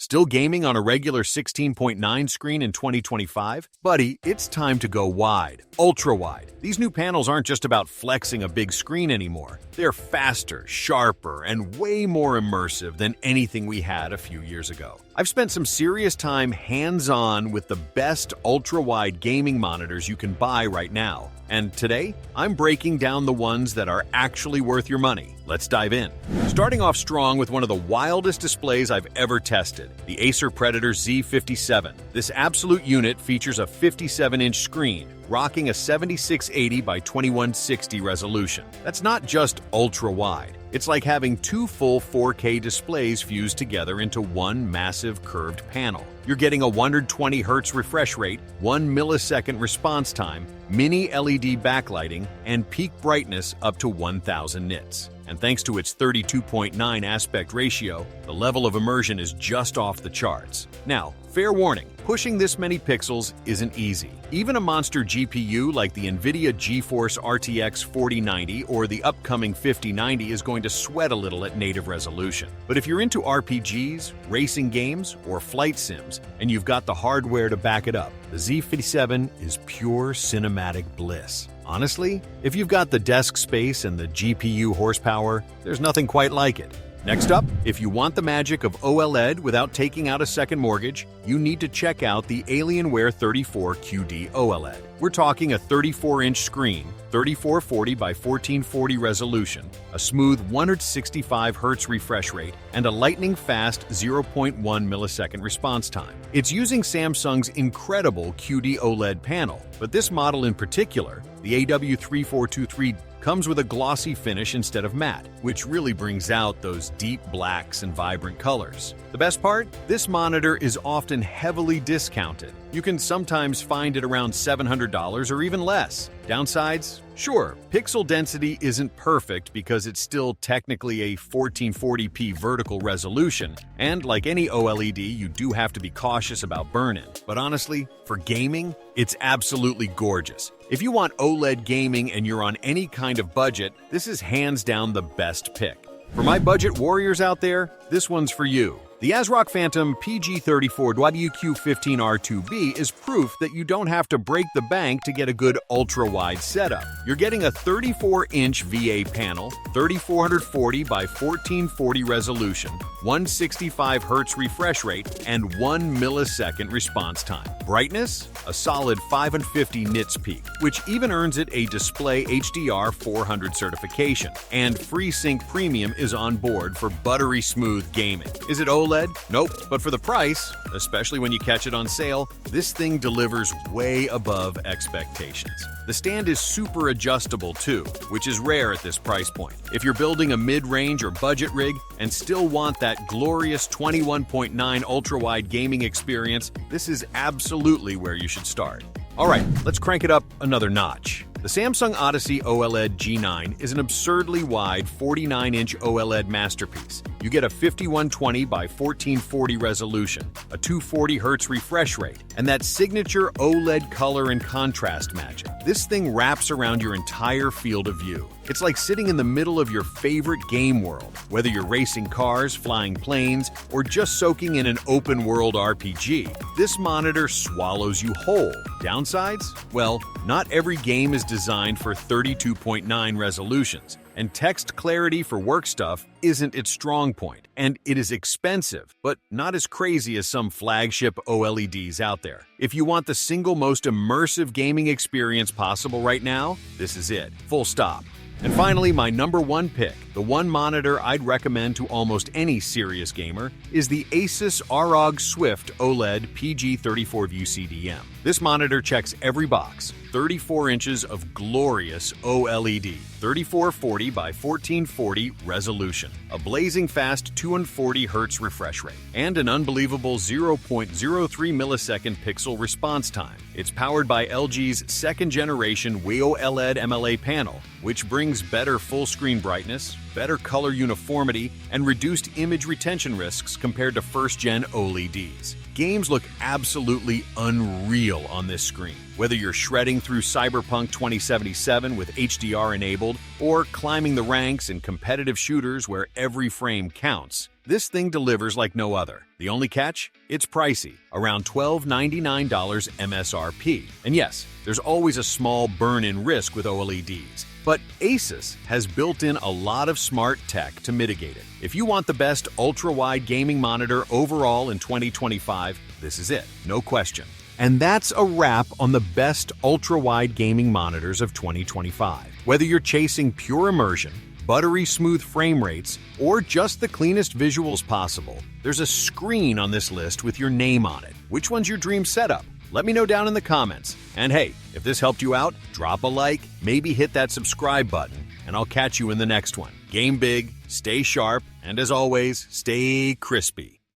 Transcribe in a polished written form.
Still gaming on a regular 16.9 screen in 2025? Buddy, it's time to go wide. Ultra-wide. These new panels aren't just about flexing a big screen anymore. They're faster, sharper, and way more immersive than anything we had a few years ago. I've spent some serious time hands-on with the best ultra-wide gaming monitors you can buy right now. And today, I'm breaking down the ones that are actually worth your money. Let's dive in. Starting off strong with one of the wildest displays I've ever tested, the Acer Predator Z57. This absolute unit features a 57-inch screen, rocking a 7680 by 2160 resolution. That's not just ultra-wide. It's like having two full 4K displays fused together into one massive curved panel. You're getting a 120 Hz refresh rate, 1 millisecond response time, mini LED backlighting, and peak brightness up to 1000 nits. And thanks to its 32.9 aspect ratio, the level of immersion is just off the charts. Now, fair warning, pushing this many pixels isn't easy. Even a monster GPU like the NVIDIA GeForce RTX 4090 or the upcoming 5090 is going to sweat a little at native resolution. But if you're into RPGs, racing games, or flight sims, and you've got the hardware to back it up, the Z57 is pure cinematic bliss. Honestly, if you've got the desk space and the GPU horsepower, there's nothing quite like it. Next up, if you want the magic of OLED without taking out a second mortgage, you need to check out the Alienware 34 QD-OLED. We're talking a 34-inch screen, 3440 by 1440 resolution, a smooth 165 Hz refresh rate, and a lightning-fast 0.1 millisecond response time. It's using Samsung's incredible QD-OLED panel, but this model in particular, the AW3423, comes with a glossy finish instead of matte, which really brings out those deep blacks and vibrant colors. The best part? This monitor is often heavily discounted. You can sometimes find it around $700 or even less. Downsides? Sure, pixel density isn't perfect because it's still technically a 1440p vertical resolution, and like any OLED, you do have to be cautious about burn-in. But honestly, for gaming, it's absolutely gorgeous. If you want OLED gaming and you're on any kind of budget, this is hands down the best pick. For my budget warriors out there, this one's for you. The ASRock Phantom PG34WQ15R2B is proof that you don't have to break the bank to get a good ultra-wide setup. You're getting a 34-inch VA panel, 3440 by 1440 resolution, 165 Hz refresh rate, and 1 millisecond response time. Brightness? A solid 550 nits peak, which even earns it a Display HDR 400 certification. And FreeSync Premium is on board for buttery-smooth gaming. Is it OLED? Nope, but for the price, especially when you catch it on sale, this thing delivers way above expectations. The stand is super adjustable too, which is rare at this price point. If you're building a mid-range or budget rig and still want that glorious 21.9 ultra-wide gaming experience, this is absolutely where you should start. Alright, let's crank it up another notch. The Samsung Odyssey OLED G9 is an absurdly wide 49-inch OLED masterpiece. You get a 5120 by 1440 resolution, a 240 Hz refresh rate, and that signature OLED color and contrast magic. This thing wraps around your entire field of view. It's like sitting in the middle of your favorite game world, whether you're racing cars, flying planes, or just soaking in an open-world RPG. This monitor swallows you whole. Downsides? Well, not every game is designed for 32.9 resolutions, and text clarity for work stuff isn't its strong point. And it is expensive, but not as crazy as some flagship OLEDs out there. If you want the single most immersive gaming experience possible right now, this is it. Full stop. And finally, my number one pick, the one monitor I'd recommend to almost any serious gamer, is the Asus ROG Swift OLED PG34VU CDM. This monitor checks every box. 34 inches of glorious OLED, 3440 by 1440 resolution, a blazing fast 240 Hz refresh rate, and an unbelievable 0.03 millisecond pixel response time. It's powered by LG's second-generation QD-OLED MLA panel, which brings better full-screen brightness, better color uniformity, and reduced image retention risks compared to first-gen OLEDs. Games look absolutely unreal on this screen. Whether you're shredding through Cyberpunk 2077 with HDR enabled, or climbing the ranks in competitive shooters where every frame counts, This thing delivers like no other. The only catch? It's pricey, around $1,299 MSRP. And yes, there's always a small burn-in risk with OLEDs. But Asus has built in a lot of smart tech to mitigate it. If you want the best ultra-wide gaming monitor overall in 2025, this is it, no question. And that's a wrap on the best ultra-wide gaming monitors of 2025. Whether you're chasing pure immersion, buttery-smooth frame rates, or just the cleanest visuals possible, there's a screen on this list with your name on it. Which one's your dream setup? Let me know down in the comments. And hey, if this helped you out, drop a like, maybe hit that subscribe button, and I'll catch you in the next one. Game big, stay sharp, and as always, stay crispy.